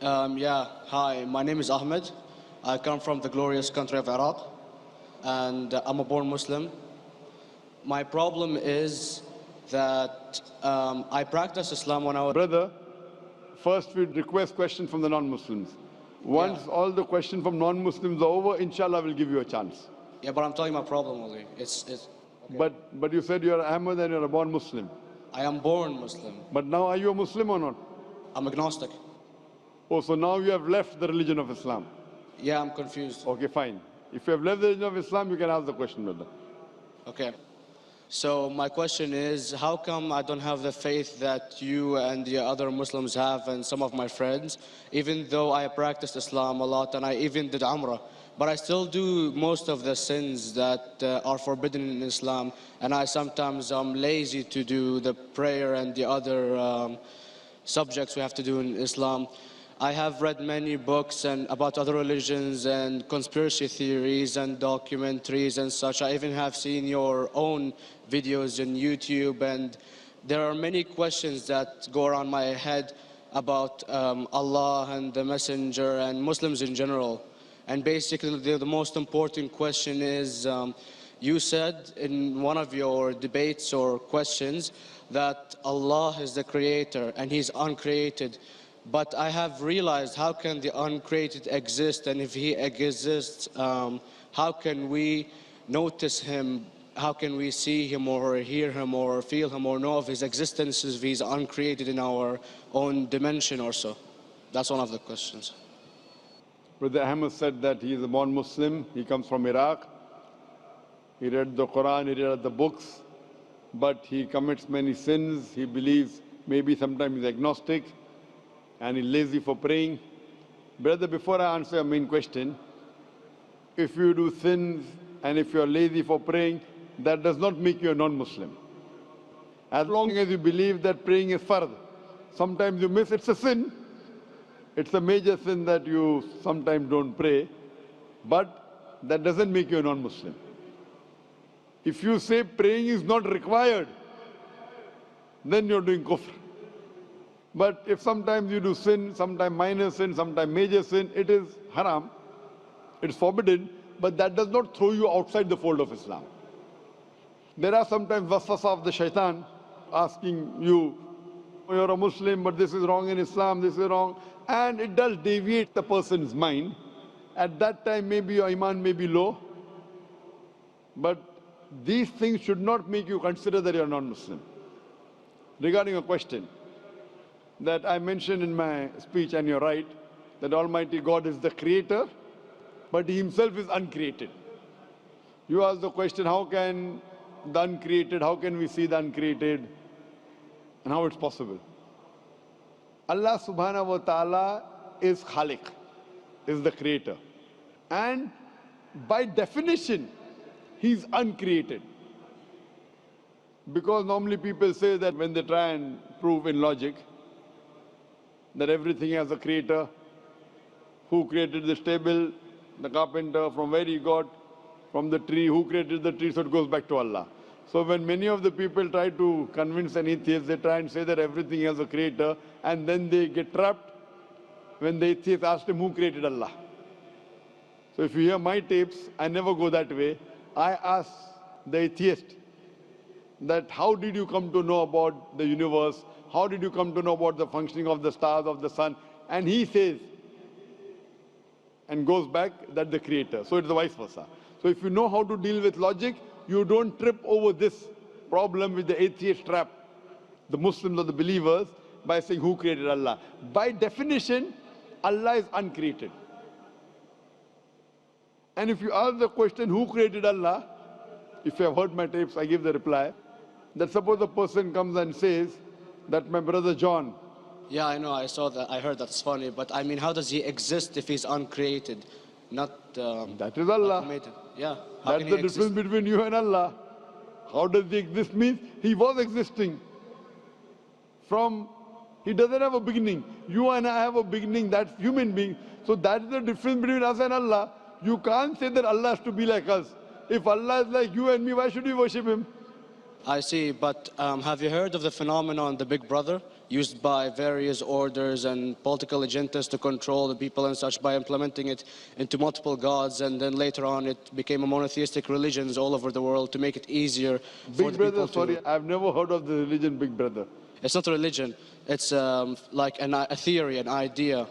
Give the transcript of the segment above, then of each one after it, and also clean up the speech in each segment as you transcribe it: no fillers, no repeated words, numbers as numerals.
Yeah, hi, my name is Ahmed. I come from the glorious country of Iraq, and I'm a born Muslim. My problem is that I practiced Islam when I was... Brother, first we request questions from the non-Muslims. Once all the questions from non-Muslims are over, inshallah, we'll give you a chance. Yeah, but I'm telling my problem only. Okay. But you said you're Ahmed and you're a born Muslim. I am born Muslim. But now are you a Muslim or not? I'm agnostic. Oh, so now you have left the religion of Islam. Yeah, I'm confused. Okay, fine. If you have left the religion of Islam, you can ask the question, brother. Okay. So my question is, how come I don't have the faith that you and the other Muslims have and some of my friends, even though I practiced Islam a lot and I even did Umrah, but I still do most of the sins that are forbidden in Islam, and I sometimes am lazy to do the prayer and the other subjects we have to do in Islam. I have read many books and about other religions and conspiracy theories and documentaries and such. I even have seen your own videos on YouTube, and there are many questions that go around my head about Allah and the Messenger and Muslims in general. And basically the most important question is, you said in one of your debates or questions that Allah is the creator and He's uncreated. But I have realized, how can the uncreated exist? And if He exists, how can we notice Him? How can we see Him or hear Him or feel Him or know of His existence if He's uncreated in our own dimension or so? That's one of the questions. Brother Ahmed said that he is a born Muslim. He comes from Iraq. He read the Quran, he read the books, but he commits many sins. He believes maybe sometimes he's agnostic, and he's lazy for praying. Brother, before I answer your main question, if you do sins and if you're lazy for praying, that does not make you a non-Muslim. As long as you believe that praying is fard, sometimes you miss, it's a sin. It's a major sin that you sometimes don't pray, but that doesn't make you a non-Muslim. If you say praying is not required, then you're doing kufr. But if sometimes you do sin, sometimes minor sin, sometimes major sin, it is haram, it's forbidden, but that does not throw you outside the fold of Islam. There are sometimes waswasa of the shaitan asking you, you're a Muslim, but this is wrong in Islam, this is wrong, and it does deviate the person's mind. At that time, maybe your iman may be low, but these things should not make you consider that you're non-Muslim. Regarding a question that I mentioned in my speech, and you're right, that Almighty God is the creator, but He Himself is uncreated. You ask the question, how can the uncreated, how can we see the uncreated, and how it's possible? Allah subhanahu wa ta'ala is Khaliq, is the creator. And by definition, He's uncreated. Because normally people say that when they try and prove in logic that everything has a creator, who created this table, the carpenter, from where he got, from the tree, who created the tree, so it goes back to Allah. So when many of the people try to convince an atheist, they try and say that everything has a creator, and then they get trapped when the atheist asks him who created Allah. So if you hear my tapes, I never go that way. I ask the atheist that how did you come to know about the universe? How did you come to know about the functioning of the stars, of the sun? And he says, and goes back, that the creator. So it's the vice versa. So if you know how to deal with logic, you don't trip over this problem with the atheist trap, the Muslims or the believers, by saying who created Allah. By definition, Allah is uncreated. And if you ask the question, who created Allah? If you have heard my tapes, I give the reply, that suppose a person comes and says that my brother John. Yeah, I know, I saw that, I heard that's funny, but I mean, how does he exist if he's uncreated? Not that is Allah. Yeah. That's the difference between you and Allah. How does he exist? Means he was existing. He doesn't have a beginning. You and I have a beginning, that's human being. So that's the difference between us and Allah. You can't say that Allah has to be like us. If Allah is like you and me, why should we worship Him? I see, but have you heard of the phenomenon, the Big Brother? used by various orders and political agendas to control the people and such by implementing it into multiple gods, and then later on it became a monotheistic religions all over the world to make it easier for Big the Brother, people to... sorry, I've never heard of the religion Big Brother. It's not a religion, it's like a theory, an idea,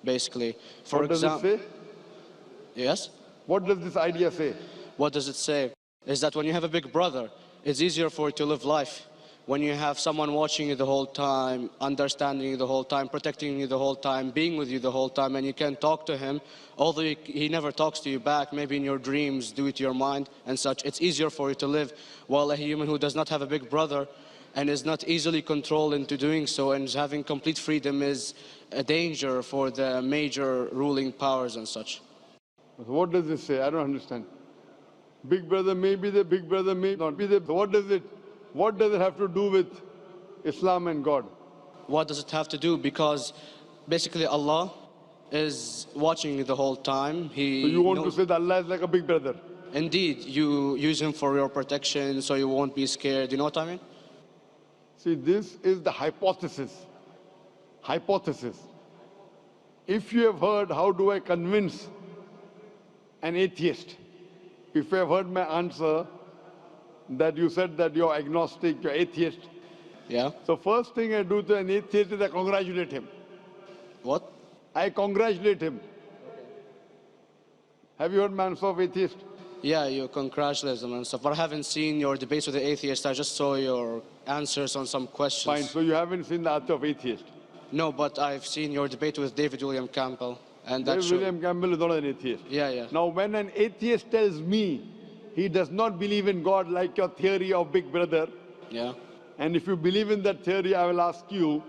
basically. For What does it say? Yes? What does this idea say? What does it say? Is that when you have a big brother, it's easier for you to live life. When you have someone watching you the whole time, understanding you the whole time, protecting you the whole time, being with you the whole time, and you can talk to him, although he never talks to you back, maybe in your dreams, due to your mind and such, it's easier for you to live. While a human who does not have a big brother and is not easily controlled into doing so and is having complete freedom is a danger for the major ruling powers and such. What does this say? I don't understand. Big Brother may be there, Big Brother may not be there. What does it have to do with Islam and God? What does it have to do? Because basically Allah is watching you the whole time. So you want to say that Allah is like a big brother? Indeed, you use him for your protection so you won't be scared. You know what I mean? See, this is the hypothesis. Hypothesis. If you have heard, how do I convince an atheist? If you have heard my answer, that you said that you're agnostic, you're atheist. Yeah. So first thing I do to an atheist is I congratulate him. What? I congratulate him. Have you heard my answer of atheist? Yeah, you congratulate them and stuff. But I haven't seen your debates with the atheist. I just saw your answers on some questions. Fine, so you haven't seen the answer of atheist? No, but I've seen your debate with David William Campbell. And David William Campbell is not an atheist. Yeah. Now, when an atheist tells me he does not believe in God like your theory of Big Brother, yeah, and if you believe in that theory, I will ask you,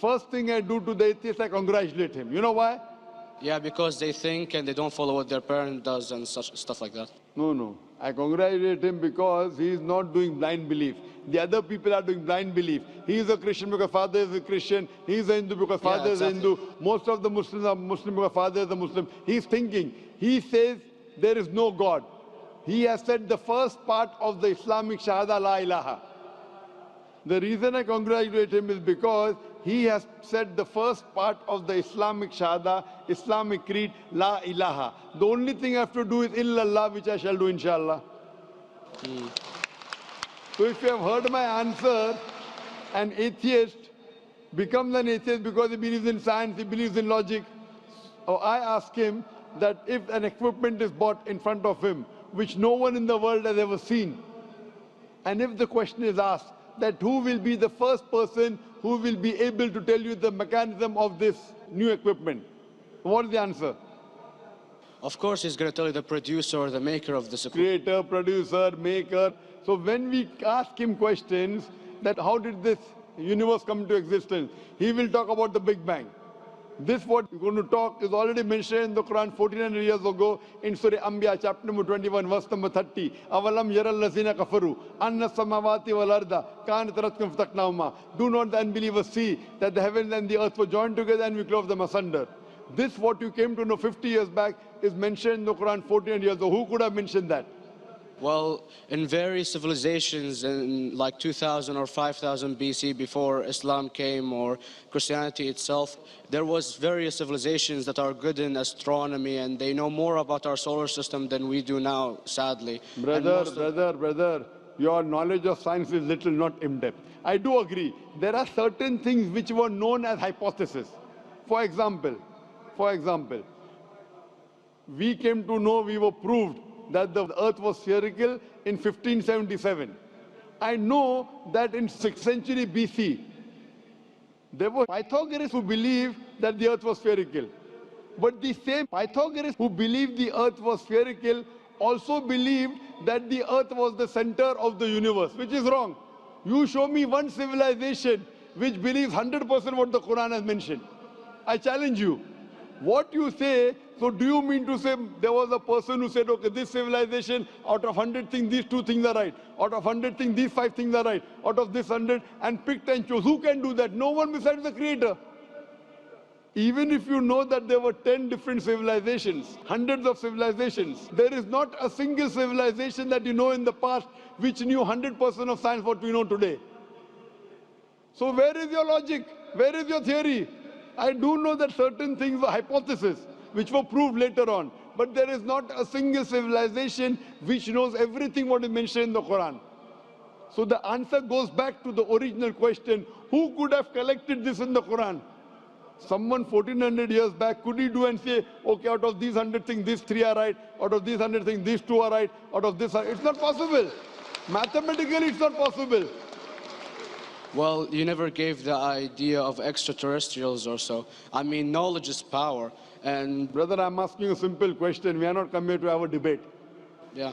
first thing I do to the atheist, I congratulate him. You know why? Yeah, because they think and they don't follow what their parent does and such stuff like that. No. I congratulate him because he is not doing blind belief. The other people are doing blind belief. He is a Christian because father is a Christian. He is a Hindu because father is a Hindu. Most of the Muslims are Muslim because father is a Muslim. He is thinking. He says there is no God. He has said the first part of the Islamic Shahada, La ilaha. The reason I congratulate him is because he has said the first part of the Islamic Shahada, Islamic Creed, La ilaha. The only thing I have to do is illallah, which I shall do inshallah. So if you have heard my answer, an atheist becomes an atheist because he believes in science, he believes in logic. Or I ask him that if an equipment is bought in front of him, which no one in the world has ever seen, and if the question is asked that who will be the first person who will be able to tell you the mechanism of this new equipment, what is the answer? Of course, he's going to tell you the producer or the maker of this equipment. Creator, producer, maker. So when we ask him questions that how did this universe come into existence, he will talk about the Big Bang. This what we're going to talk is already mentioned in the Quran 1400 years ago in Surah Anbiya chapter number 21 verse number 30. Avalam yaral lazina kafaru anna samawati wal arda kanat ratkum fataqnahuma. Do not the unbelievers see that the heavens and the earth were joined together and we clove them asunder. This what you came to know 50 years back is mentioned in the Quran 1400 years ago. Who could have mentioned that? Well, in various civilizations in like 2000 or 5000 BC before Islam came or Christianity itself, there was various civilizations that are good in astronomy and they know more about our solar system than we do now, sadly. Brother, your knowledge of science is little, not in-depth. I do agree. There are certain things which were known as hypotheses. For example, we came to know, we were proved that the earth was spherical in 1577. I know that in 6th century BC, there were Pythagoras who believed that the earth was spherical. But the same Pythagoras who believed the earth was spherical also believed that the earth was the center of the universe, which is wrong. You show me one civilization which believes 100% what the Quran has mentioned. I challenge you. What you say, so do you mean to say there was a person who said, okay, this civilization, out of 100 things, these 2 things are right. Out of 100 things, these 5 things are right. Out of this 100, and picked and chose. Who can do that? No one besides the Creator. Even if you know that there were 10 different civilizations, hundreds of civilizations, there is not a single civilization that you know in the past which knew 100% of science what we know today. So where is your logic? Where is your theory? I do know that certain things were hypotheses, which were proved later on. But there is not a single civilization which knows everything what is mentioned in the Quran. So the answer goes back to the original question, who could have collected this in the Quran? Someone 1400 years back, could he do and say, okay, out of these 100 things, these 3 are right, out of these 100 things, these 2 are right, out of this, it's not possible. Mathematically, it's not possible. Well, you never gave the idea of extraterrestrials or so. I mean, knowledge is power, and... Brother, I'm asking you a simple question. We are not come here to have a debate. Yeah.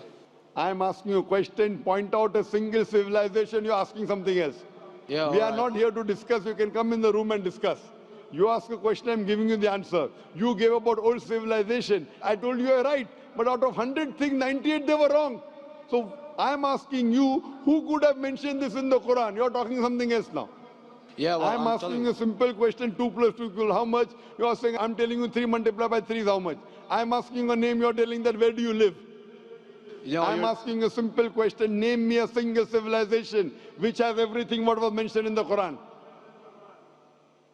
I'm asking you a question. Point out a single civilization. You're asking something else. Yeah, we are not here to discuss. You can come in the room and discuss. You ask a question, I'm giving you the answer. You gave about old civilization. I told you you're right. But out of 100 things, 98 they were wrong. So I'm asking you, who could have mentioned this in the Quran? You're talking something else now. Yeah, well, I'm asking a simple question, 2 plus 2 equal how much? You're saying, I'm telling you 3 multiplied by 3 is how much? I'm asking a name, you're telling that where do you live? I'm asking a simple question, name me a single civilization which has everything what was mentioned in the Quran.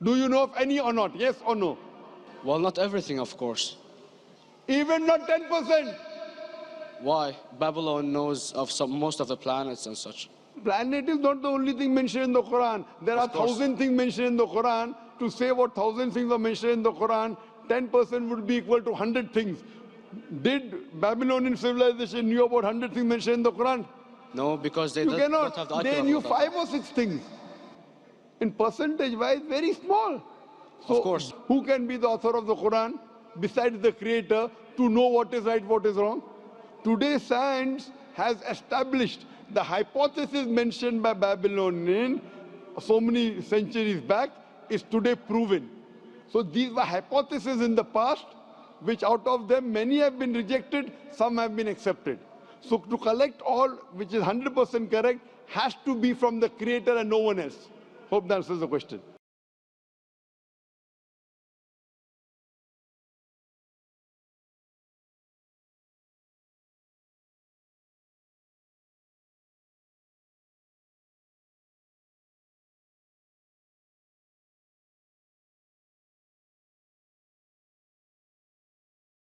Do you know of any or not? Yes or no? Well, not everything, of course. Even not 10%? Why? Babylon knows of most of the planets and such. Planet is not the only thing mentioned in the Quran. There are 1,000 things mentioned in the Quran. To say what 1,000 things are mentioned in the Quran, 10% would be equal to 100 things. Did Babylonian civilization knew about 100 things mentioned in the Quran? No, because they don't have the They knew 5 or 6 things. In percentage-wise, very small. So, of course. Who can be the author of the Quran besides the creator to know what is right, what is wrong? Today, science has established the hypothesis mentioned by Babylonian so many centuries back is today proven. So these were hypotheses in the past, which out of them many have been rejected, some have been accepted. So to collect all which is 100% correct has to be from the creator and no one else. Hope that answers the question.